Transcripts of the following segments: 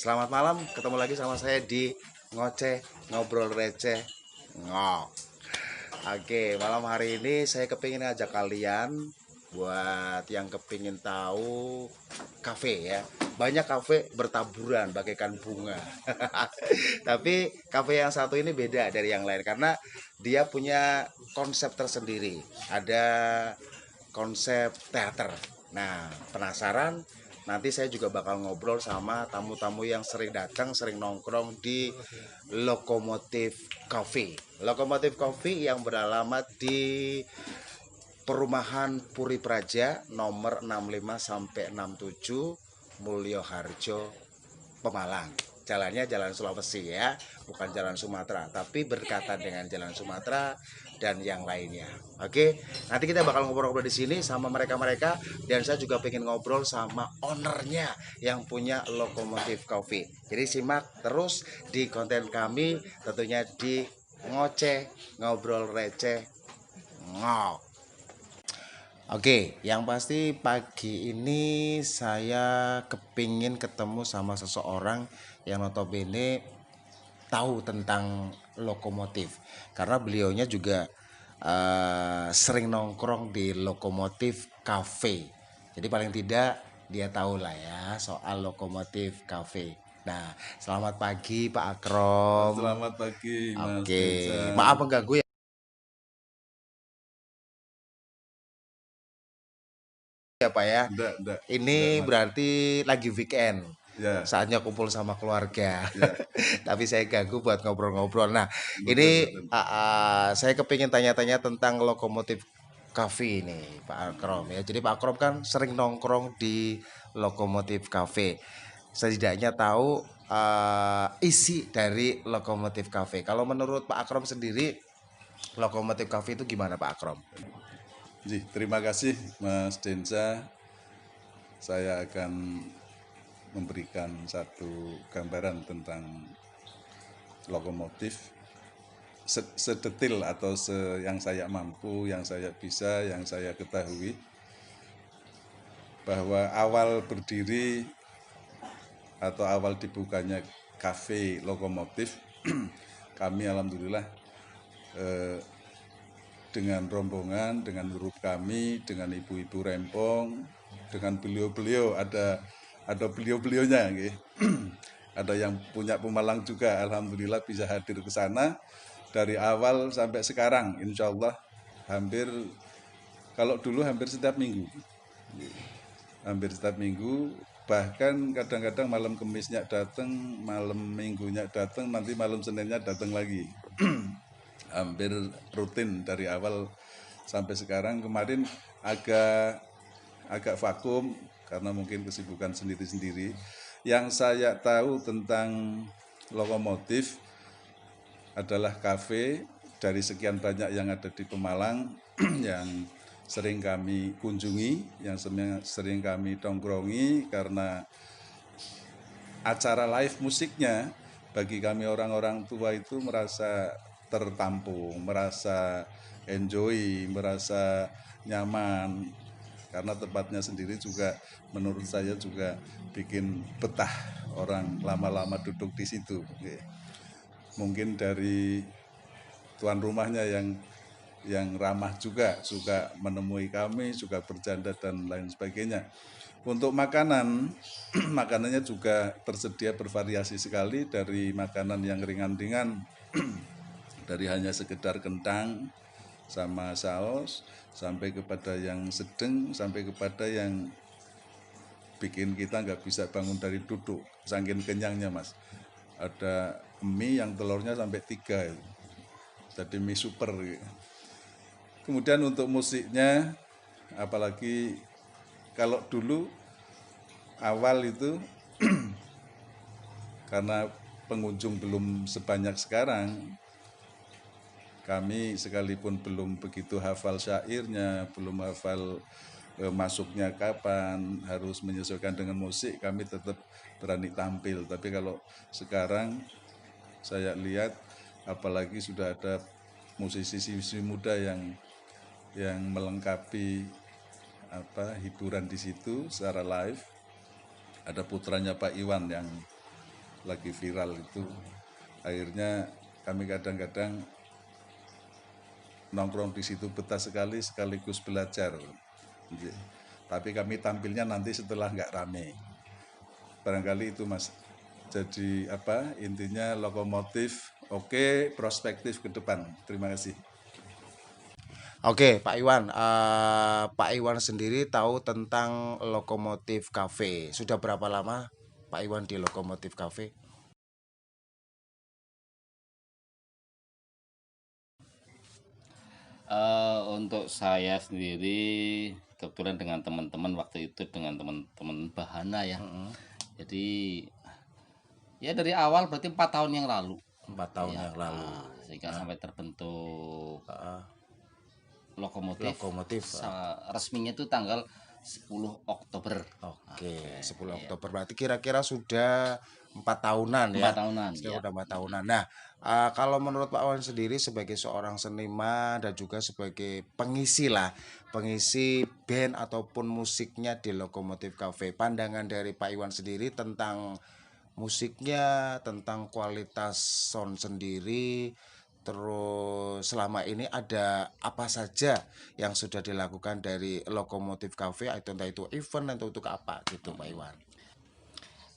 Selamat malam, ketemu lagi sama saya di Ngoceh Ngobrol Receh Ngok. Oke, malam hari ini saya kepingin ajak kalian buat yang kepingin tahu kafe ya. Banyak kafe bertaburan bagaikan bunga. Tapi kafe yang satu ini beda dari yang lain karena dia punya konsep tersendiri. Ada konsep teater. Nah, penasaran? Nanti saya juga bakal ngobrol sama tamu-tamu yang sering datang, sering nongkrong di Lokomotif Coffee. Lokomotif Coffee yang beralamat di Perumahan Puri Praja nomor 65 sampai 67 Mulyo Harjo, Pemalang. Jalannya Jalan Sulawesi ya, bukan Jalan Sumatera, tapi berkaitan dengan Jalan Sumatera dan yang lainnya. Oke, nanti kita bakal ngobrol-ngobrol di sini sama mereka-mereka dan saya juga pengen ngobrol sama ownernya yang punya Lokomotif Coffee. Jadi simak terus di konten kami tentunya di Ngoceh Ngobrol Receh Ngok. Oke, yang pasti pagi ini saya kepingin ketemu sama seseorang yang notabene tahu tentang lokomotif karena beliaunya juga sering nongkrong di Lokomotif Cafe. Jadi paling tidak dia tahu lah ya soal Lokomotif Cafe. Nah, selamat pagi Pak Akrom. Selamat pagi, Mas Oke, Densa. maaf mengganggu ya Pak ya. Enggak, Ini Mas. berarti lagi weekend. Ya, Saatnya kumpul sama keluarga. ya, Tapi saya ganggu buat ngobrol-ngobrol. Nah, ini betul, betul. saya kepingin tanya-tanya tentang Lokomotif Cafe ini, Pak Akrom ya. Jadi Pak Akrom kan sering nongkrong di Lokomotif Cafe. Setidaknya tahu isi dari Lokomotif Cafe. Kalau menurut Pak Akrom sendiri, Lokomotif Cafe itu gimana Pak Akrom? Terima kasih, Mas Densa. Saya akan memberikan satu gambaran tentang lokomotif sedetil atau yang saya mampu, yang saya bisa, yang saya ketahui, bahwa awal berdiri atau awal dibukanya kafe lokomotif kami alhamdulillah dengan rombongan, dengan grup kami, dengan ibu-ibu rempong, dengan beliau-beliau, ada beliau-beliaunya, gitu. Ada yang punya Pemalang juga, alhamdulillah bisa hadir ke sana dari awal sampai sekarang, insya Allah hampir, kalau dulu hampir setiap minggu, bahkan kadang-kadang malam Kemisnya datang, malam Minggunya datang, nanti malam Seninnya datang lagi. Hampir rutin dari awal sampai sekarang. Kemarin agak vakum karena mungkin kesibukan sendiri-sendiri. Yang saya tahu tentang lokomotif adalah kafe dari sekian banyak yang ada di Pemalang yang sering kami kunjungi, yang sering kami tongkrongi karena acara live musiknya bagi kami orang-orang tua itu merasa tertampung, merasa enjoy, merasa nyaman karena tempatnya sendiri juga menurut saya juga bikin betah orang lama-lama duduk di situ. Mungkin dari tuan rumahnya yang ramah juga, suka menemui kami, suka bercanda dan lain sebagainya. Untuk makanan, makanannya juga tersedia bervariasi sekali dari makanan yang ringan-ringan, dari hanya sekedar kentang sama saus, sampai kepada yang sedang, sampai kepada yang bikin kita nggak bisa bangun dari duduk, saking kenyangnya Mas. Ada mie yang telurnya sampai 3, jadi mie super. Kemudian untuk musiknya, apalagi kalau dulu awal itu karena pengunjung belum sebanyak sekarang, kami sekalipun belum begitu hafal syairnya, belum hafal masuknya kapan, harus menyesuaikan dengan musik, kami tetap berani tampil. Tapi kalau sekarang saya lihat, apalagi sudah ada musisi-musisi muda yang melengkapi hiburan di situ secara live. Ada putranya Pak Iwan yang lagi viral itu. Akhirnya kami kadang-kadang nongkrong di situ betah sekali sekaligus belajar. Tapi kami tampilnya nanti setelah nggak rame. Barangkali itu Mas. Jadi apa intinya lokomotif oke, prospektif ke depan. Terima kasih. Oke, Pak Iwan. Pak Iwan sendiri tahu tentang Lokomotif Cafe. Sudah berapa lama Pak Iwan di Lokomotif Cafe? Untuk saya sendiri kebetulan dengan teman-teman waktu itu dengan teman-teman Bahana ya. Jadi ya dari awal berarti 4 tahun yang lalu. 4 tahun yang lalu. Sehingga sampai terbentuk Lokomotif. resminya itu tanggal 10 Oktober. Oke, 10 Oktober. Berarti kira-kira sudah 4 tahunan ya. 4 tahunan. Sudah 4 tahunan. Nah, kalau menurut Pak Iwan sendiri sebagai seorang seniman dan juga sebagai pengisi band ataupun musiknya di Lokomotif Cafe, pandangan dari Pak Iwan sendiri tentang musiknya, tentang kualitas sound sendiri, terus selama ini ada apa saja yang sudah dilakukan dari Lokomotif Cafe, entah itu event atau untuk apa gitu Pak Iwan.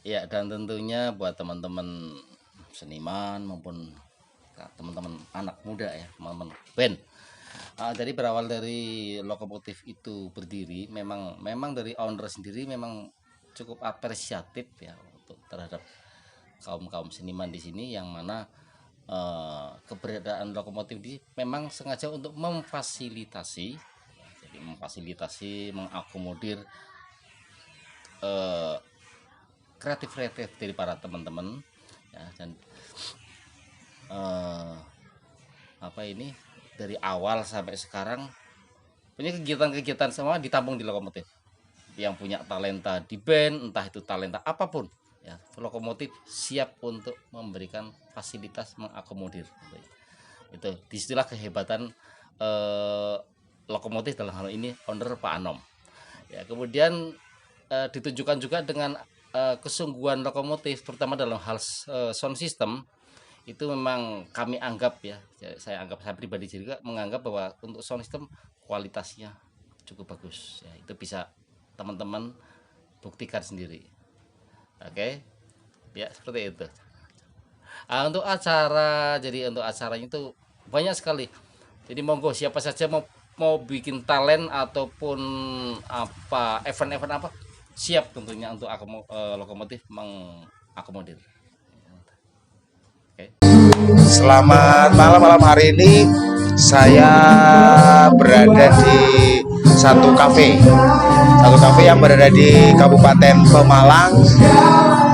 Ya, dan tentunya buat teman-teman seniman maupun teman-teman anak muda ya, teman-teman band. Jadi berawal dari Lokomotif itu berdiri, memang dari owner sendiri memang cukup apresiatif ya untuk terhadap kaum seniman di sini, yang mana keberadaan Lokomotif ini memang sengaja untuk memfasilitasi, jadi mengakomodir kreatif dari para teman-teman ya, dan dari awal sampai sekarang punya kegiatan-kegiatan semua ditampung di Lokomotif. Yang punya talenta di band, entah itu talenta apapun ya, Lokomotif siap untuk memberikan fasilitas mengakomodir. Itu disitulah kehebatan Lokomotif dalam hal ini owner Pak Anom ya. Kemudian ditunjukkan juga dengan kesungguhan Lokomotif terutama dalam hal sound system. Itu memang kami anggap ya, saya pribadi juga menganggap bahwa untuk sound system kualitasnya cukup bagus ya. Itu bisa teman-teman buktikan sendiri. Oke ya, seperti itu. Untuk acaranya itu banyak sekali. Jadi monggo siapa saja mau bikin talent ataupun apa event-event apa, siap tentunya untuk Lokomotif mengakomodir. Selamat malam hari ini saya berada di satu kafe yang berada di Kabupaten Pemalang.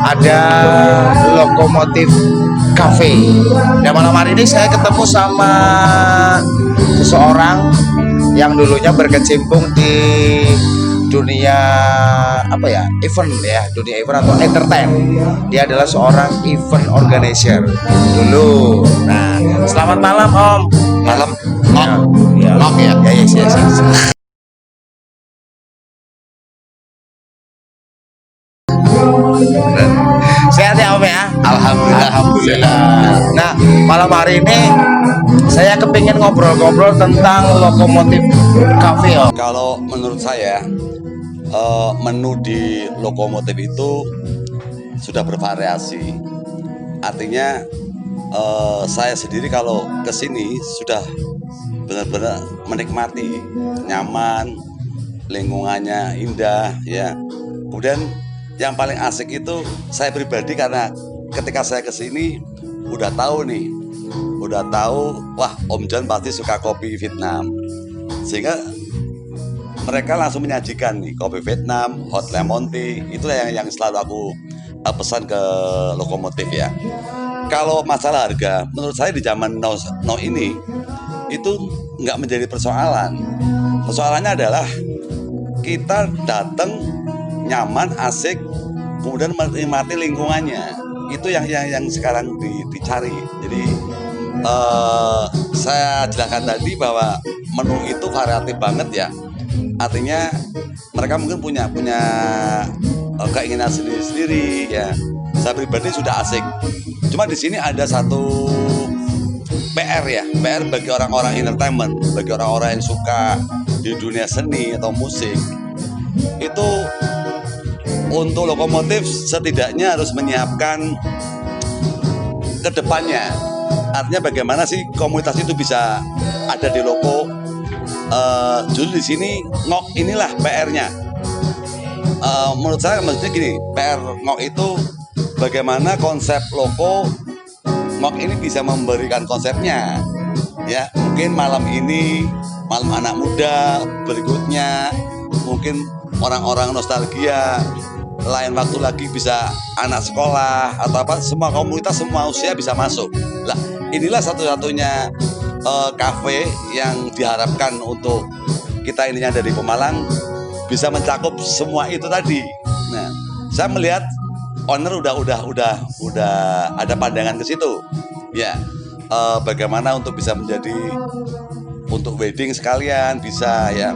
Ada Lokomotif Cafe. Dan malam hari ini saya ketemu sama seseorang yang dulunya berkecimpung di dunia event atau entertain. Dia adalah seorang event organizer dulu. Nah, selamat malam Om. Malam, Ya. Yes. Sehat ya Om ya? Alhamdulillah. Nah, malam hari ini saya kepingin ngobrol-ngobrol tentang Lokomotif Cafe Om. Kalau menurut saya menu di Lokomotif itu sudah bervariasi. Artinya saya sendiri kalau kesini sudah benar-benar menikmati, nyaman, lingkungannya indah ya. Kemudian yang paling asik itu saya pribadi, karena ketika saya kesini udah tahu wah Om John pasti suka kopi Vietnam, sehingga mereka langsung menyajikan nih kopi Vietnam, hot lemon tea. Itulah yang selalu aku pesan ke Lokomotif ya. Kalau masalah harga, menurut saya di zaman now ini itu nggak menjadi persoalan. Persoalannya adalah kita datang nyaman, asik, kemudian menikmati lingkungannya. Itu yang sekarang dicari. Jadi saya jelaskan tadi bahwa menu itu variatif banget ya. Artinya mereka mungkin punya keinginan sendiri-sendiri ya. saya pribadi sudah asik. Cuma di sini ada satu PR ya, PR bagi orang-orang entertainment, bagi orang-orang yang suka di dunia seni atau musik. Itu untuk lokomotif setidaknya harus menyiapkan ke depannya. Artinya bagaimana sih komunitas itu bisa ada di loko. Justru di sini ngok inilah PR-nya. Menurut saya maksudnya gini, PR ngok itu bagaimana konsep loko ngok ini bisa memberikan konsepnya. Ya, mungkin malam ini malam anak muda, berikutnya mungkin orang-orang nostalgia, lain waktu lagi bisa anak sekolah atau apa, semua komunitas, semua usia bisa masuk. Lah, inilah satu-satunya kafe yang diharapkan untuk kita ininya dari Pemalang bisa mencakup semua itu tadi. Nah, saya melihat owner udah ada pandangan ke situ. Ya, bagaimana untuk bisa menjadi untuk wedding sekalian bisa ya.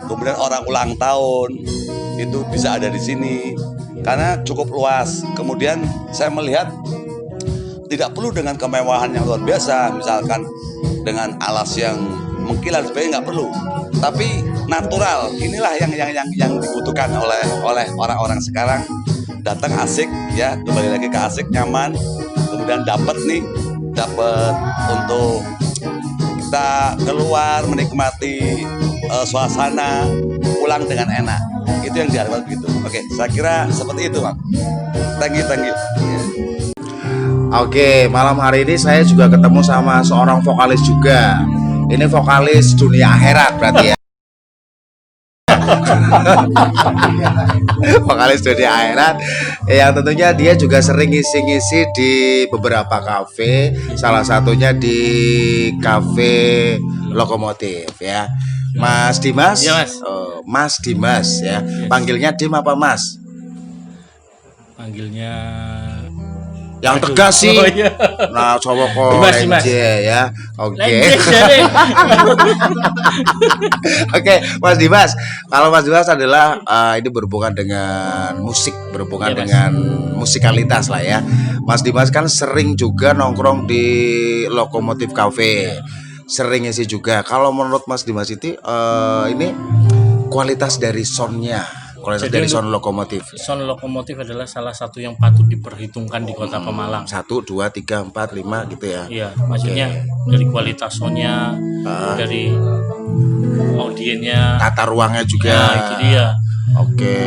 Kemudian orang ulang tahun itu bisa ada di sini karena cukup luas. Kemudian saya melihat tidak perlu dengan kemewahan yang luar biasa, misalkan dengan alas yang mengkilat sebagainya, nggak perlu. Tapi natural, inilah yang dibutuhkan oleh orang-orang sekarang. Datang asik ya, kembali lagi ke asik, nyaman. Kemudian dapat untuk kita keluar menikmati suasana, pulang dengan enak. Itu yang diharapkan begitu. Oke, saya kira seperti itu, Bang. Thank you. Oke, malam hari ini saya juga ketemu sama seorang vokalis juga. Ini vokalis dunia akhirat berarti ya. Vokalis dunia akhirat yang tentunya dia juga sering ngisi-ngisi di beberapa kafe, salah satunya di kafe Lokomotif ya. Mas Dimas? Ya, Mas. Oh, Mas Dimas ya. Panggilnya Dim apa Mas? Panggilnya Yang tegas sih. Oh, iya. Nah, coba kok Dimas. ya. Oke. Lenjes, jadi. Oke, Mas Dimas. Kalau Mas Dimas adalah ini berhubungan dengan musik, berhubungan Iya, Mas. dengan musikalitas lah ya. Mas Dimas kan sering juga nongkrong di Lokomotif Cafe. Sering isi juga. Kalau menurut Mas Dimas itu ini kualitas dari soundnya, kualitas Jadi dari untuk sound Lokomotif. Sound Lokomotif adalah salah satu yang patut diperhitungkan di Kota Pemalang. 1, 2, 3, 4, 5 gitu ya. Iya, maksudnya dari kualitas soundnya, dari audiennya, Tata ruangnya juga. ya itu dia. Oke,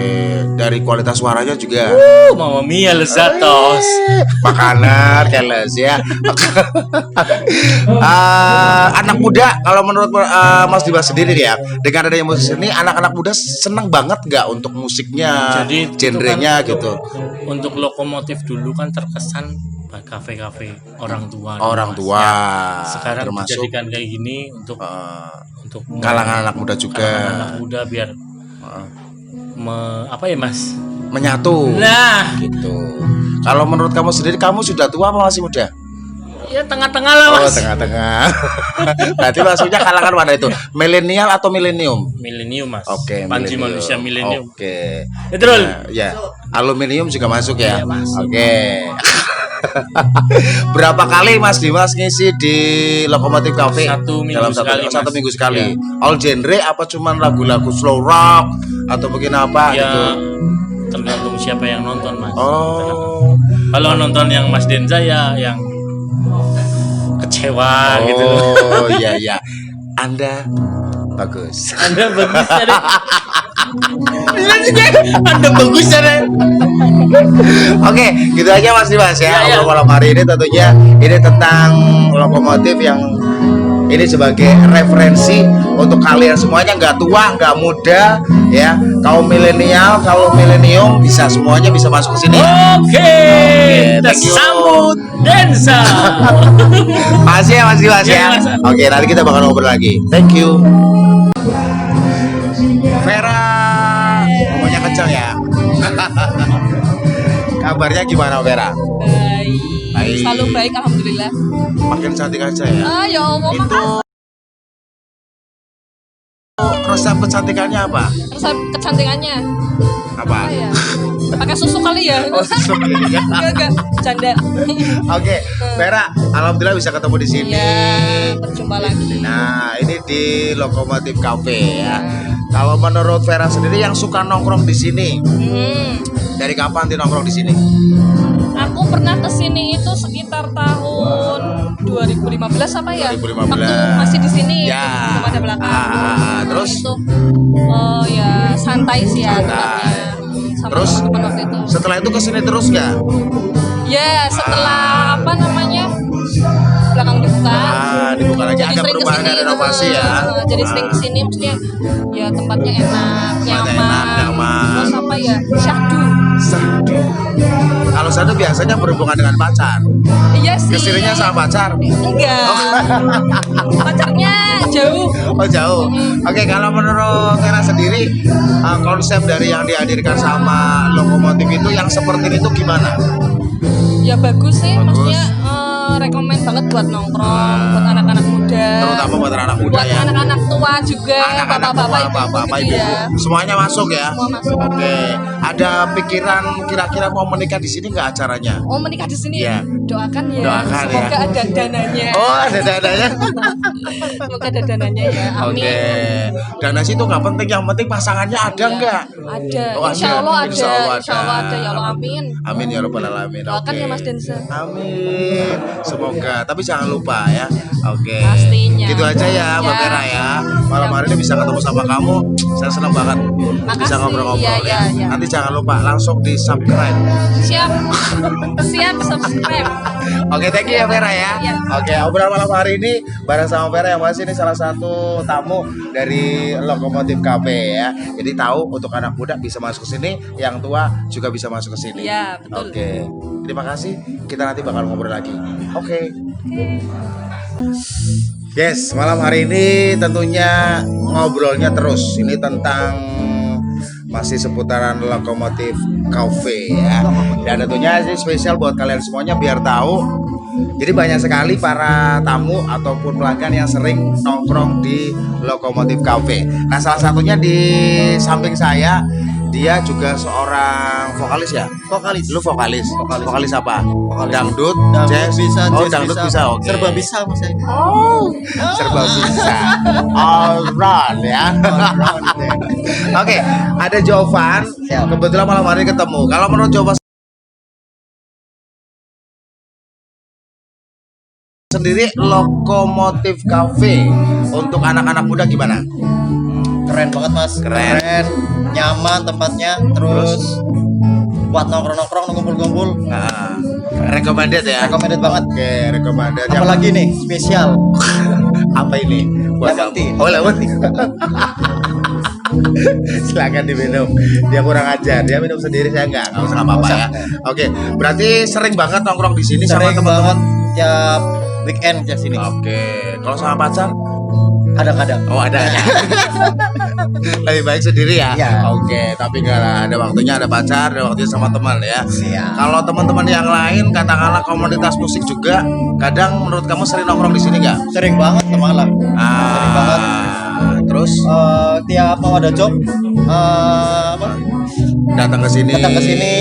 dari kualitas suaranya juga. Mamma mia lezatos. Makanan keles ya. Anak muda, kalau menurut Mas Dimas sendiri ya, dengan adanya musik ini, anak-anak muda seneng banget nggak untuk musiknya, Jadi genrenya itu kan gitu. Untuk Lokomotif dulu kan terkesan kafe-kafe orang tua. Orang Mas. tua, Ya, sekarang termasuk dijadikan kayak gini untuk kalangan anak muda juga. kalangan anak muda biar apa ya Mas? Menyatu. Nah, Gitu. Kalau menurut kamu sendiri, kamu sudah tua apa masih muda? ya tengah-tengah lah Oh, Mas. tengah-tengah. Berarti maksudnya kalangan mana itu? Milenial atau milenium? Milenium Mas. Oke, Panji milenium. manusia milenium. Oke. Betul. Ya, aluminium juga masuk ya. Iya, masuk. Oke. Berapa kali Mas Dimas ngisi di Lokomotif Cafe? Satu minggu Dalam sekali, satu Mas. minggu sekali. Iya. All genre apa cuman lagu-lagu slow rock atau mungkin apa Ya gitu? tergantung siapa yang nonton Mas. Oh. Kalau nonton yang Mas Denza ya yang kecewa gitu loh. Oh, iya iya. Anda bagus. Anda bagus ya deh. Anda bagus ya deh. Oke, gitu aja Mas Dimas ya. Iya, iya. Obrolan malam hari ini tentunya ini tentang Lokomotif yang ini sebagai referensi untuk kalian semuanya, nggak tua, nggak muda, ya. Kaum milenial, kaum milenium bisa semuanya bisa masuk ke sini. Oke, thank you. tersambut Denza. Makasih ya Mas Dimas Iya, ya. Mas. Oke, nanti kita bakal ngobrol lagi. Thank you. Vera, ngomongnya kencang ya. Kabarnya gimana Vera? Baik. Selalu baik, alhamdulillah. Makin cantik aja ya. Ya Allah, Itu resep kecantikannya apa? resep kecantikannya Apa? apa ya? Pakai susu kali ya? Oh, susu. Enggak, canda. Oke, Vera, alhamdulillah bisa ketemu di sini. Ya, berjumpa lagi. Nah, ini di Lokomotif Cafe ya. Kalau menurut Vera sendiri yang suka nongkrong di sini, dari kapan dia nongkrong di sini? Aku pernah kesini itu sekitar tahun 2015 apa ya? 2015. Waktu masih di sini, Ya. belum ada belakang. Terus? Itu, ya santai sih ya. Santai. Sama Terus? teman-teman waktu itu. Setelah itu kesini terus nggak? Ya, setelah apa namanya? Belakang dibuka. Dibuka lagi, Jadi ada sering perubahan kesini, dan inovasi ya. Jadi sering kesini mestinya ya tempatnya enak, nyaman. Terus apa ya? Syahdu. Sadu. Kalau sadu biasanya berhubungan dengan pacar. Iya sih. Kesininya sama pacar? Enggak. Pacarnya jauh. Oh jauh. Oke, kalau menurut Vera sendiri konsep dari yang dihadirkan sama Lokomotif itu yang seperti itu gimana? Ya bagus sih, Bagus. maksudnya rekomen banget buat nongkrong, buat anak-anak muda. Terutama buat anak muda buat ya. anak-anak tua juga, Anak-anak bapak-bapak ibu, ya. semuanya masuk ya. Semua masuk. Oke, ada pikiran kira-kira mau menikah di sini nggak acaranya? Oh, menikah di sini. Iya. Doakan ya. Doakan ya. Semoga ada dananya. Oh, ada dananya. Semoga ada dananya ya. Amin. Oke, dana sih itu nggak penting, yang penting pasangannya ada Iya. nggak? Ada. Oh, Insya Allah ada. Insya Allah Insya Allah ada. Ya Allah, amin. Amin ya robbal alamin. Doakan Oke. ya Mas Denza. Amin. Semoga. Tapi jangan lupa ya. Oke. Pastinya. Gitu aja ya, Mbak Ya. Vera ya. Malam hari ini bisa ketemu sama kamu. Saya senang banget. Bisa Makasih. ngobrol-ngobrol Iya, ya. iya. Nanti jangan lupa langsung di subscribe. Siap. Siap subscribe. Oke, thank you ya Vera ya. Iya. Oke, obrolan malam hari ini bareng sama Vera yang masih ini salah satu tamu dari Lokomotif Cafe ya. Jadi tahu untuk anak muda bisa masuk ke sini, yang tua juga bisa masuk ke sini. Iya, betul. Oke. Terima kasih. Kita nanti bakal ngobrol lagi. Oke. Yes, malam hari ini tentunya ngobrolnya terus. Ini tentang masih seputaran Lokomotif Cafe ya. Dan tentunya ini spesial buat kalian semuanya biar tahu. Jadi banyak sekali para tamu ataupun pelanggan yang sering nongkrong di Lokomotif Cafe. Nah, salah satunya di samping saya, dia juga seorang vokalis ya. Vokalis. Lu vokalis. Vokalis apa? Vokalis. Dangdut, Dangdut jazz. bisa, Oh, jazz dangdut bisa. Oke. Serba bisa mas saya. Serba bisa. All round ya. Oke, ada Jovan. Siap. Kebetulan malam hari ini ketemu. Kalau menurut Jovan sendiri Lokomotif Cafe untuk anak-anak muda gimana? Keren banget mas. Keren. Nyaman tempatnya. Terus buat nongkrong-nongkrong, ngumpul-ngumpul. Nah, recommended ya. Recommended banget. Oke, recommended. Yang- Apalagi nih spesial. apa ini? Buat Lemon kamu. tea. Oh, lemon tea. Silakan diminum. Dia kurang ajar. Dia minum sendiri, saya nggak usah apa-apa ya. Oke, berarti sering banget nongkrong di sini sama Sering teman-teman. banget tiap weekend ke sini. Oke, kalau sama pacar? Kadang-kadang. Oh, ada. Lebih baik sendiri ya. Iya. Oke, tapi nggak lah, ada waktunya ada pacar, ada waktunya sama teman ya. Siap. Kalau teman-teman yang lain, katakanlah komunitas musik juga, kadang menurut kamu sering nongkrong di sini nggak? Sering banget malah. Sering banget. Terus Tiap mau ada job apa? datang ke sini. Datang ke sini,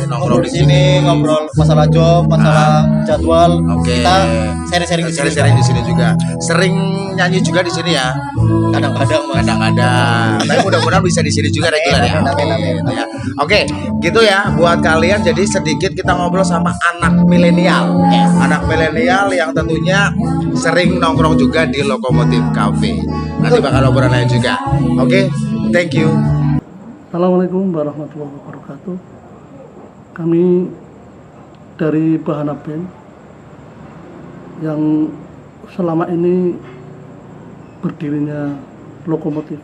nongkrong ngobrol di sini. ngobrol masalah job, masalah jadwal. Oke. Kita sharing-sharing di sini. Sharing-sharing di sini juga. Sering nyanyi juga di sini ya. Kadang-kadang mas. Kadang-kadang. Tapi mudah-mudahan bisa di sini juga reguler ya. Amin, amin, Gitu ya. Oke, gitu ya buat kalian. Jadi sedikit kita ngobrol sama anak milenial. Anak milenial yang tentunya sering nongkrong juga di Lokomotif Cafe. Nanti bakal obrolan lain juga. Oke, thank you. Assalamualaikum warahmatullahi wabarakatuh. Kami dari Bahana Band yang selama ini berdirinya Lokomotif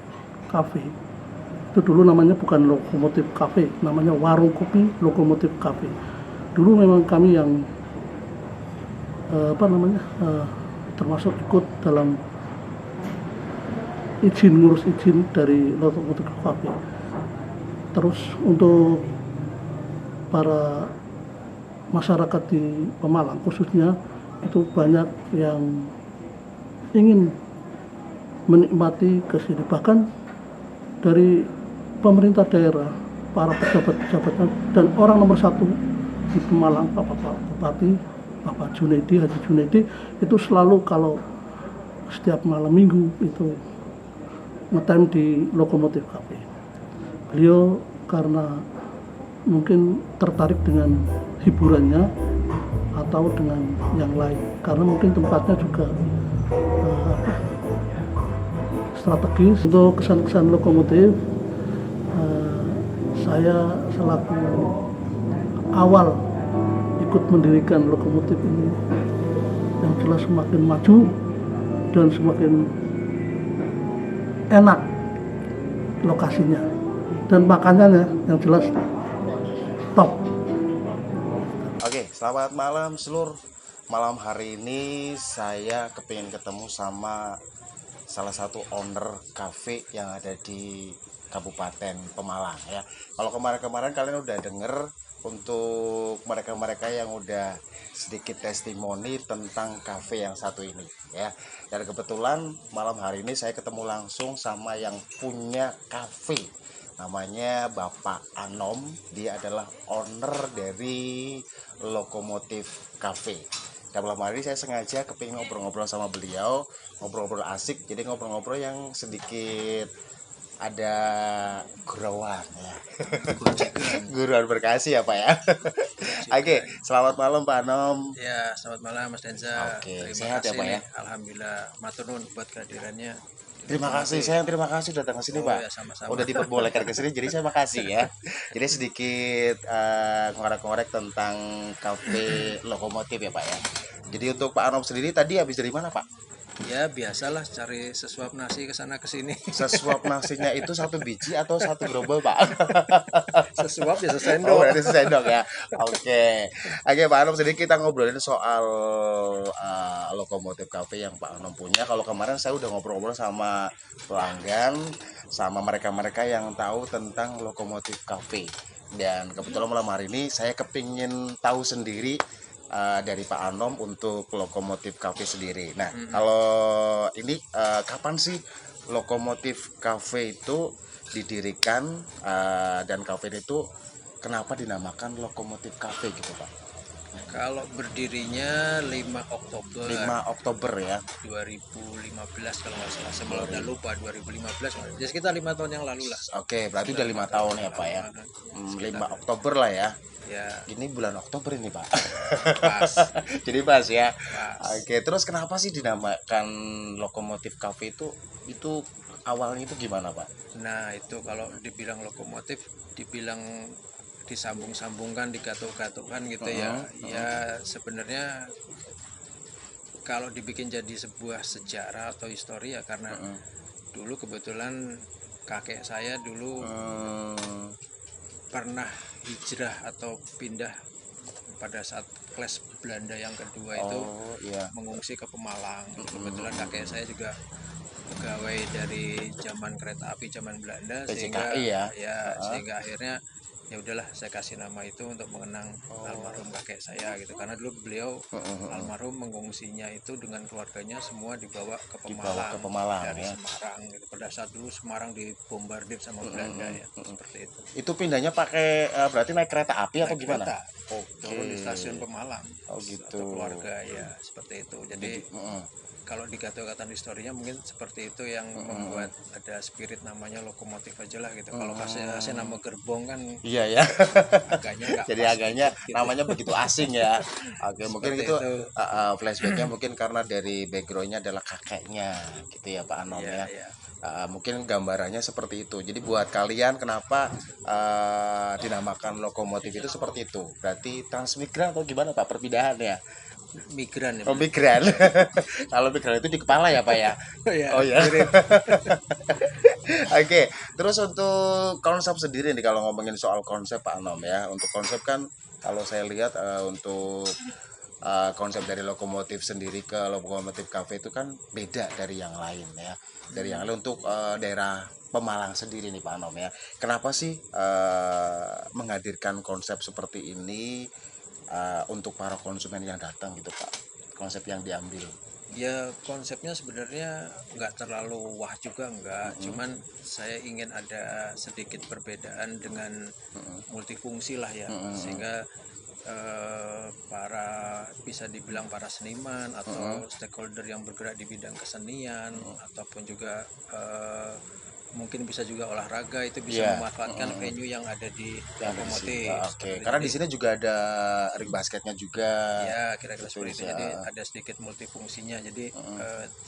Cafe. Itu dulu namanya bukan Lokomotif Cafe, namanya Warung Kopi Lokomotif Cafe. Dulu memang kami yang termasuk ikut dalam ngurus izin dari Lokomotif Cafe. Terus untuk para masyarakat di Pemalang khususnya itu banyak yang ingin menikmati kesini, bahkan dari pemerintah daerah para pejabat-pejabatnya, dan orang nomor satu di Pemalang, Bapak Bupati, Bapak Junaidi, Haji Junaidi, itu selalu kalau setiap malam minggu itu ngetem di Lokomotif Cafe. Beliau karena mungkin tertarik dengan hiburannya atau dengan yang lain, karena mungkin tempatnya juga strategis. Untuk kesan-kesan lokomotif, saya selaku awal ikut mendirikan lokomotif ini, yang jelas semakin maju dan semakin enak lokasinya, dan makanannya yang jelas top. Oke, selamat malam seluruh. Malam hari ini saya kepingin ketemu sama salah satu owner cafe yang ada di Kabupaten Pemalang ya. Kalau kemarin-kemarin kalian udah denger untuk mereka-mereka yang udah sedikit testimoni tentang cafe yang satu ini ya. Dan kebetulan malam hari ini saya ketemu langsung sama yang punya cafe. Namanya Bapak Anom. Dia adalah owner dari Lokomotif Cafe. Dan malam hari ini saya sengaja kepingin ngobrol-ngobrol sama beliau, ngobrol-ngobrol asik, jadi ngobrol-ngobrol yang sedikit ada gurauan ya. Guruan Bekasi ya Pak ya. Oke, selamat malam Pak Anom. Ya, selamat malam Mas Denza. Oke, Terima sehat ya, kasih Pak ya? nih. Alhamdulillah, matur nuwun buat kehadirannya. Terima kasih, saya terima kasih sudah datang ke sini Oh, Pak. ya, sama-sama. Udah diperbolehkan ke sini, jadi saya makasih ya. Jadi sedikit ngorek-ngorek tentang kafe Lokomotif ya Pak ya. Jadi untuk Pak Anom sendiri tadi habis dari mana Pak? Ya, biasalah cari sesuap nasi ke sana ke sini. Sesuap nasinya itu satu biji atau satu gerobol Pak? Sesuap ya Oh, sesendok. berarti sendok ya. Oke. Oke Pak Anom, sedikit kita ngobrolin soal Lokomotif Cafe yang Pak Anom punya. Kalau kemarin saya udah ngobrol-ngobrol sama pelanggan, sama mereka-mereka yang tahu tentang Lokomotif Cafe. Dan kebetulan malam hari ini saya kepingin tahu sendiri dari Pak Anom untuk Lokomotif Cafe sendiri. Nah, kalau ini kapan sih Lokomotif Cafe itu didirikan dan cafe itu kenapa dinamakan Lokomotif Cafe gitu Pak? Kalau berdirinya 5 Oktober 5 Oktober ya. 2015 kalau nggak salah. Saya malah udah lupa 2015. Jadi sekitar 5 tahun yang lalu lah. Oke, berarti udah 5 tahun ya Pak ya. 5 Oktober lah ya. Ya, Ini bulan Oktober ini Pak. pas. Jadi pas ya. Pas. Oke, terus kenapa sih dinamakan Lokomotif Cafe itu awalnya itu gimana Pak? Nah, itu kalau dibilang lokomotif, dibilang disambung-sambungkan, digatuk-gatukkan gitu ya. Ya sebenarnya kalau dibikin jadi sebuah sejarah atau histori ya karena dulu kebetulan kakek saya dulu pernah hijrah atau pindah pada saat kelas Belanda yang kedua itu Iya. mengungsi ke Pemalang. Kebetulan kakek saya juga pegawai dari zaman kereta api zaman Belanda sehingga PJKI ya? sehingga akhirnya ya udahlah saya kasih nama itu untuk mengenang almarhum kakek saya gitu karena dulu beliau almarhum mengungsinya itu dengan keluarganya semua dibawa ke Pemalang, dari ya. Semarang gitu pada saat dulu Semarang dibombardir sama Belanda ya seperti itu. Itu pindahnya pakai berarti naik kereta api atau Naik gimana? kereta, turun di stasiun Pemalang. Oh, gitu. Atau keluarga ya seperti itu. Jadi kalau digatuk-gataan historinya mungkin seperti itu yang membuat ada spirit namanya lokomotif aja lah gitu. Kalau kasih nama gerbong kan Iya ya. agaknya nggak Jadi pas agaknya gitu. namanya begitu asing ya. Oke, mungkin Seperti itu itu. flashbacknya mungkin karena dari backgroundnya adalah kakeknya gitu ya Pak Anom Iya, ya. iya. Mungkin gambarannya seperti itu. Jadi buat kalian kenapa dinamakan lokomotif itu seperti itu? Berarti transmigran atau gimana Pak perpindahannya? Migran ya. Oh, migran. Kalau migran itu di kepala ya Pak ya. Iya, Oh ya. mirip. Oke, terus untuk konsep sendiri nih kalau ngomongin soal konsep Pak Anom ya. Untuk konsep kan kalau saya lihat untuk konsep dari lokomotif sendiri ke Lokomotif Cafe itu kan beda dari yang lain ya. Dari yang lain untuk daerah Pemalang sendiri nih Pak Anom ya. Kenapa sih menghadirkan konsep seperti ini untuk para konsumen yang datang gitu Pak? Konsep yang diambil. Ya konsepnya sebenarnya nggak terlalu wah juga nggak, cuman saya ingin ada sedikit perbedaan dengan multifungsi lah ya, sehingga para bisa dibilang para seniman atau stakeholder yang bergerak di bidang kesenian ataupun juga mungkin bisa juga olahraga itu bisa Iya. memanfaatkan venue yang ada di Yang ada di sini. lokomotif. Oke, Seperti itu. karena di Jadi, sini juga ada ring basketnya juga. ya kira-kira Betul, seperti itu. ya. Jadi ada sedikit multifungsinya. Jadi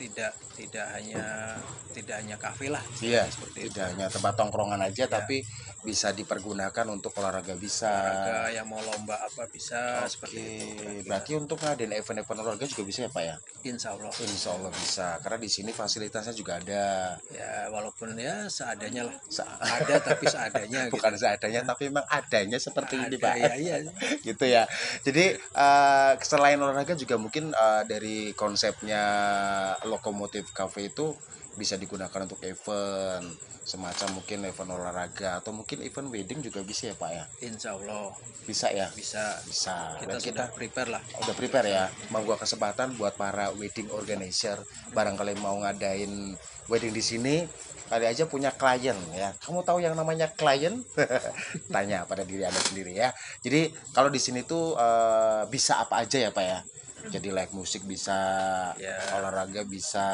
tidak hanya kafe lah. Iya, Seperti itu. tidak hanya tempat tongkrongan aja, tapi bisa dipergunakan untuk olahraga bisa. Olahraga yang mau lomba apa bisa seperti Oke, itu. berarti untuk ngadain event-event olahraga juga bisa ya Pak ya? Insya Allah. Insya Allah bisa, karena di sini fasilitasnya juga ada. Ya walaupun ya seadanya lah. Se- Ada tapi seadanya. Bukan seadanya, tapi memang adanya seperti ini Ada, Pak. ya, iya. Gitu ya. Jadi selain olahraga juga mungkin dari konsepnya Lokomotif Cafe itu bisa digunakan untuk event semacam mungkin event olahraga atau mungkin event wedding juga bisa ya Pak ya? Insya Allah Bisa ya? bisa. Bisa. Kita Dan sudah prepare lah. udah prepare ya. Mau gua kesempatan buat para wedding organizer barangkali mau ngadain wedding di sini, kali aja punya klien ya. Kamu tahu yang namanya klien? Tanya pada diri Anda sendiri ya. Jadi kalau di sini tuh bisa apa aja ya Pak ya? Jadi live musik bisa, Ya. olahraga bisa,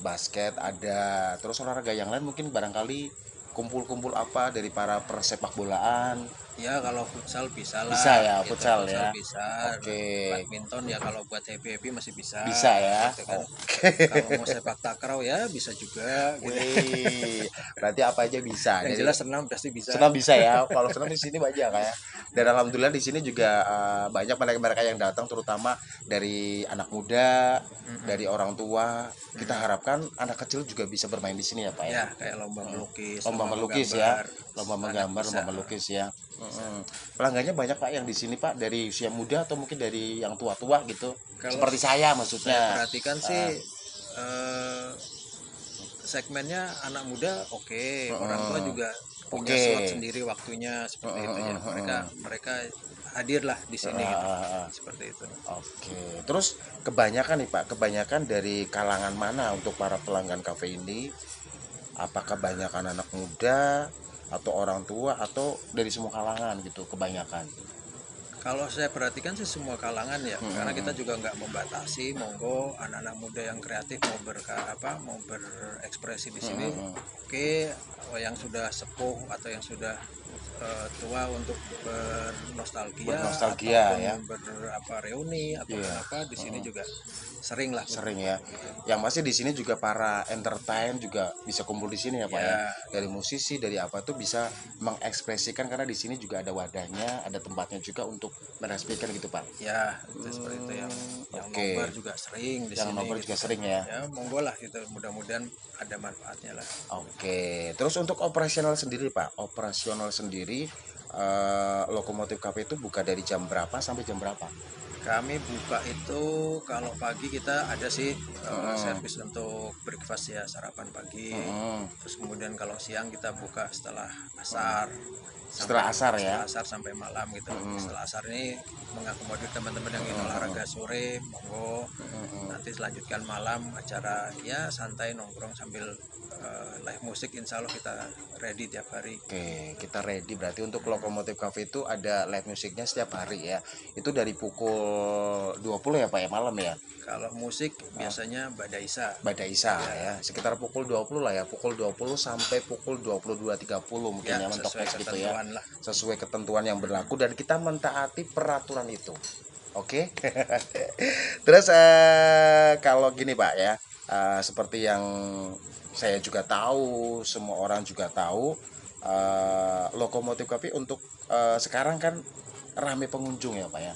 basket ada, terus olahraga yang lain mungkin barangkali kumpul-kumpul apa dari para persepak bolaan. Ya kalau futsal bisa lah. Bisa ya, Gitu, futsal ya. Bisa. Oke. Badminton ya kalau buat happy masih bisa. Bisa ya. Gitu kan. Oke. Kalau mau sepak takraw ya bisa juga. Gitu. Wih, berarti apa aja bisa. Yang Jadi, jelas senam pasti bisa. senam bisa ya. Kalau senam di sini banyak kayak. Dan alhamdulillah di sini juga banyak mereka yang datang, terutama dari anak muda, dari orang tua. Kita harapkan anak kecil juga bisa bermain di sini ya Pak ya. Ya kayak lomba melukis. Lomba melukis ya, lomba menggambar, lomba melukis ya. Pelanggannya banyak Pak yang di sini Pak, dari usia muda atau mungkin dari yang tua-tua gitu. Kalau Seperti saya Saya maksudnya. perhatikan sih segmennya anak muda oke, orang tua juga punya Oke. slot sendiri waktunya seperti itu ya. Mereka hadir lah di sini gitu. Seperti itu. Oke, terus kebanyakan nih Pak, kebanyakan dari kalangan mana untuk para pelanggan kafe ini? Apakah kebanyakan anak muda atau orang tua atau dari semua kalangan gitu kebanyakan? Kalau saya perhatikan sih semua kalangan ya, karena kita juga nggak membatasi, monggo anak-anak muda yang kreatif mau berekspresi di sini, oke, yang sudah sepuh atau yang sudah tua untuk bernostalgia, ya. reuni atau apa di sini juga sering lah. Sering ya. Yang pasti di sini juga para entertain juga bisa kumpul di sini ya Pak ya. Ya. Dari musisi, dari apa tuh bisa mengekspresikan karena di sini juga ada wadahnya, ada tempatnya juga untuk meresmikan gitu Pak. Ya, itu seperti itu yang Oke. nobar juga sering di Yang sini. nobar juga sering ya. Ya, monggo lah gitu. Mudah-mudahan ada manfaatnya lah. Oke, terus untuk operasional sendiri Pak, operasional sendiri Lokomotif Cafe itu buka dari jam berapa sampai jam berapa? Kami buka itu kalau pagi kita ada sih servis untuk breakfast ya, sarapan pagi. Terus kemudian kalau siang kita buka setelah asar. Setelah asar ya? Setelah asar sampai malam gitu. Setelah asar ini mengakomodir teman-teman yang ingin olahraga sore, monggo. Nanti selanjutkan malam acara ya santai nongkrong sambil live musik, insya Allah kita ready tiap hari. Oke, kita ready berarti untuk Lokomotif Cafe itu ada live musiknya setiap hari ya. Itu dari pukul 20 ya Pak ya, malam ya. Kalau musik biasanya Badaisa. Badaisa ya, sekitar pukul 20 lah ya, pukul 20 sampai pukul 22.30 mungkin ya, mentok sesuai gitu ya. ketentuan lah. Sesuai ketentuan yang berlaku dan kita mentaati peraturan itu. Oke. Terus kalau gini Pak ya, seperti yang saya juga tahu, semua orang juga tahu, Lokomotif Cafe untuk sekarang kan ramai pengunjung ya Pak ya,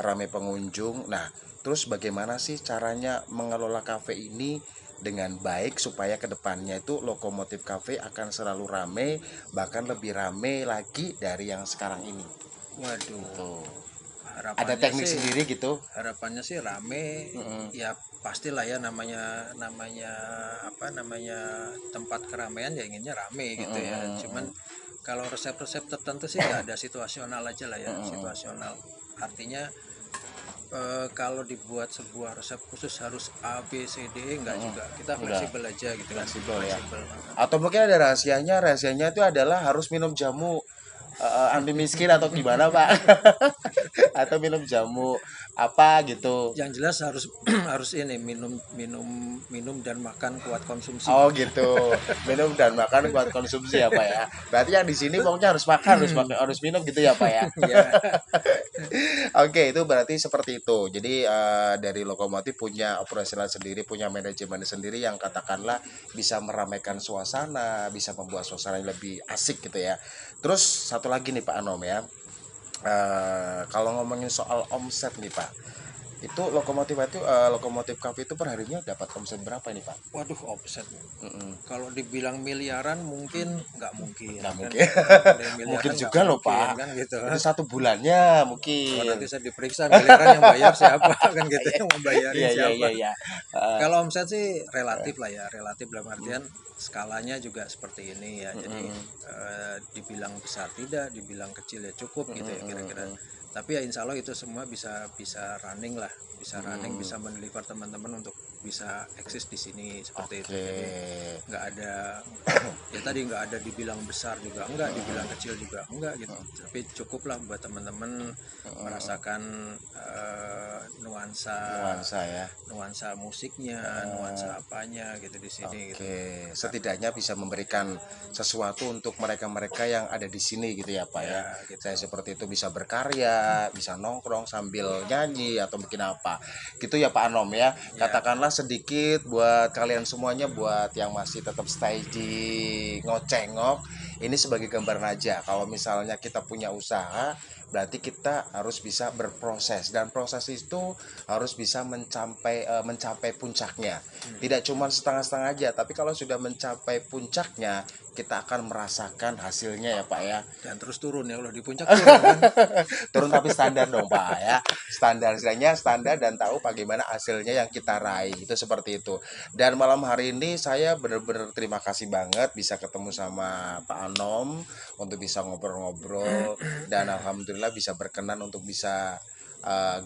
ramai pengunjung. Nah, terus bagaimana sih caranya mengelola kafe ini dengan baik supaya kedepannya itu Lokomotif Cafe akan selalu ramai, bahkan lebih ramai lagi dari yang sekarang ini. Waduh. Tuh. Harapannya Ada teknik sih, sendiri gitu. harapannya sih rame. Ya pastilah ya namanya tempat keramaian ya inginnya rame gitu ya. Cuman kalau resep-resep tertentu sih nggak ada, situasional aja lah ya. Situasional artinya kalau dibuat sebuah resep khusus harus A B C D enggak juga, kita fleksibel aja gitu kan. Fleksibel ya. Fleksibel. Atau mungkin ada rahasianya itu adalah harus minum jamu anti miskin atau gimana Pak? Atau minum jamu apa gitu? Yang jelas harus harus ini minum dan makan kuat konsumsi. Oh gitu, minum dan makan kuat konsumsi ya Pak ya. Berarti yang di sini pokoknya harus makan, harus minum gitu ya Pak ya. Ya. Oke, itu berarti seperti itu. Jadi dari Lokomotif punya operasional sendiri, punya manajemen sendiri yang katakanlah bisa meramaikan suasana, bisa membuat suasana yang lebih asik gitu ya. Terus satu lagi nih Pak Anom ya, kalau ngomongin soal omset nih Pak, itu Lokomotif Cafe itu per harinya dapat omset berapa ini Pak? Waduh, omset. Kalau dibilang miliaran mungkin nggak mungkin. Nggak kan? mungkin. Miliaran Mungkin nggak juga loh mungkin, Pak. Kan gitu. Itu satu bulannya Oh, mungkin. nanti saya diperiksa miliaran yang bayar siapa kan gitu, yang membayarin Iya siapa. iya. Kalau omset sih relatif lah ya, relatif dalam artian skalanya juga seperti ini ya. Jadi dibilang besar tidak, dibilang kecil ya cukup gitu ya kira-kira. Tapi ya insya Allah itu semua bisa running lah, bisa running, bisa mendeliver teman-teman untuk bisa eksis di sini seperti itu. Jadi nggak ada ya tadi nggak ada dibilang besar juga enggak, dibilang kecil juga enggak gitu. Tapi cukup lah buat teman-teman merasakan nuansa musiknya, nuansa apanya gitu di sini gitu. Setidaknya bisa memberikan sesuatu untuk mereka-mereka yang ada di sini gitu ya Pak ya. Gitu. Saya seperti itu bisa berkarya, bisa nongkrong sambil nyanyi atau bikin apa. Gitu ya Pak Anom ya. Katakanlah sedikit buat kalian semuanya, buat yang masih tetap stay di ngocengok, ini sebagai gambaran aja. Kalau misalnya kita punya usaha, berarti kita harus bisa berproses, dan proses itu harus bisa mencapai puncaknya. Tidak cuma setengah-setengah aja, tapi kalau sudah mencapai puncaknya, kita akan merasakan hasilnya ya Pak ya. Dan terus turun ya, kalau di puncak turun kan. Turun tapi standar dong Pak ya. Standar dan tahu bagaimana hasilnya yang kita raih. Itu seperti itu. Dan malam hari ini saya benar-benar terima kasih banget bisa ketemu sama Pak Anom untuk bisa ngobrol-ngobrol, dan alhamdulillah bisa berkenan untuk bisa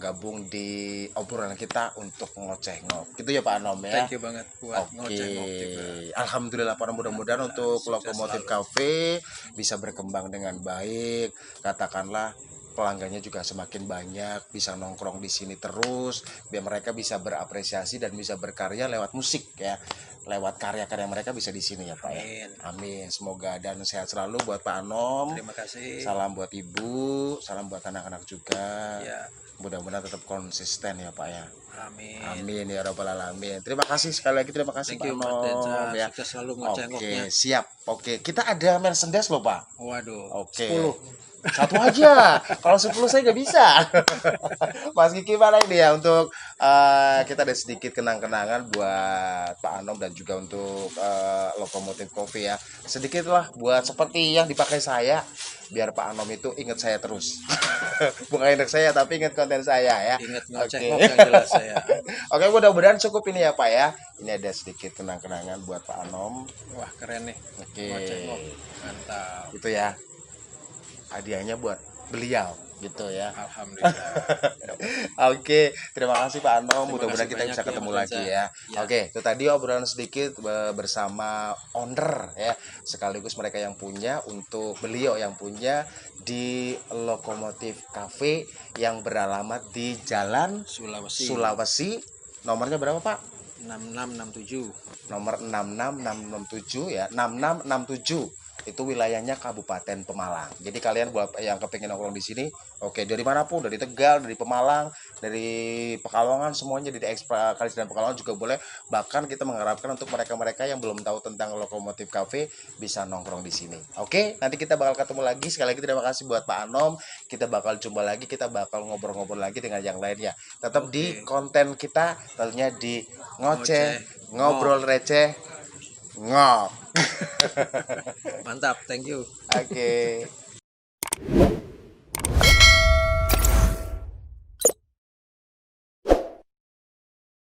gabung di obrolan kita untuk ngoceh-ngok. Gitu ya Pak Anom ya. Thank you banget buat ngoceh-ngok juga. Alhamdulillah Pak Anom, mudah-mudahan untuk Lokomotif Cafe bisa berkembang dengan baik. Katakanlah pelanggannya juga semakin banyak, bisa nongkrong di sini terus, biar mereka bisa berapresiasi dan bisa berkarya lewat musik ya. Lewat karya-karya mereka bisa di sini ya Pak ya. Amin. Semoga dan sehat selalu buat Pak Anom. Terima kasih. Salam buat Ibu, salam buat anak-anak juga. Ya. Mudah-mudahan tetap konsisten ya Pak ya. Amin. Amin ya rabbal alamin. Terima kasih sekali lagi, terima kasih Pak Anom ya. Sukses selalu ngoceh-ngoknya. Siap. Oke, kita ada merchandise loh Pak. Waduh. Oke. 10. Satu aja. Kalau 10 saya nggak bisa. Mas Kiki mana ini ya, untuk kita ada sedikit kenang-kenangan buat Pak Anom dan juga untuk Lokomotif Coffee ya. Sedikit lah buat seperti yang dipakai saya, biar Pak Anom itu ingat saya terus. Bukan ingat saya tapi ingat konten saya ya. Ingat ngoceh-ngok yang jelas saya. Oke, mudah-mudahan cukup ini ya Pak ya. Ini ada sedikit kenang-kenangan buat Pak Anom. Wah, keren nih. Oke. Ngoceh-ngok. Mantap. Gitu ya. Hadiahnya buat beliau gitu ya. Alhamdulillah. Oke, terima kasih Pak Anom. Mudah-mudahan kasih kita banyak bisa ya, ketemu Mas lagi Reza. ya. Ya. Oke, itu tadi obrolan sedikit bersama owner ya, sekaligus mereka yang punya, untuk beliau yang punya di Lokomotif Cafe yang beralamat di Jalan Sulawesi. Nomornya berapa Pak? 6667. Nomor 66667 ya, 6667. Itu wilayahnya Kabupaten Pemalang. Jadi kalian buat yang kepingin nongkrong di sini, oke, dari manapun, dari Tegal, dari Pemalang, dari Pekalongan, semuanya dari Kalis dan Pekalongan juga boleh. Bahkan kita mengharapkan untuk mereka-mereka yang belum tahu tentang Lokomotif Cafe bisa nongkrong di sini. Oke, nanti kita bakal ketemu lagi. Sekali lagi terima kasih buat Pak Anom. Kita bakal jumpa lagi, kita bakal ngobrol-ngobrol lagi dengan yang lainnya. Tetap di konten kita, tentunya di ngoceh, ngobrol receh, ngok. Mantap, thank you. Oke.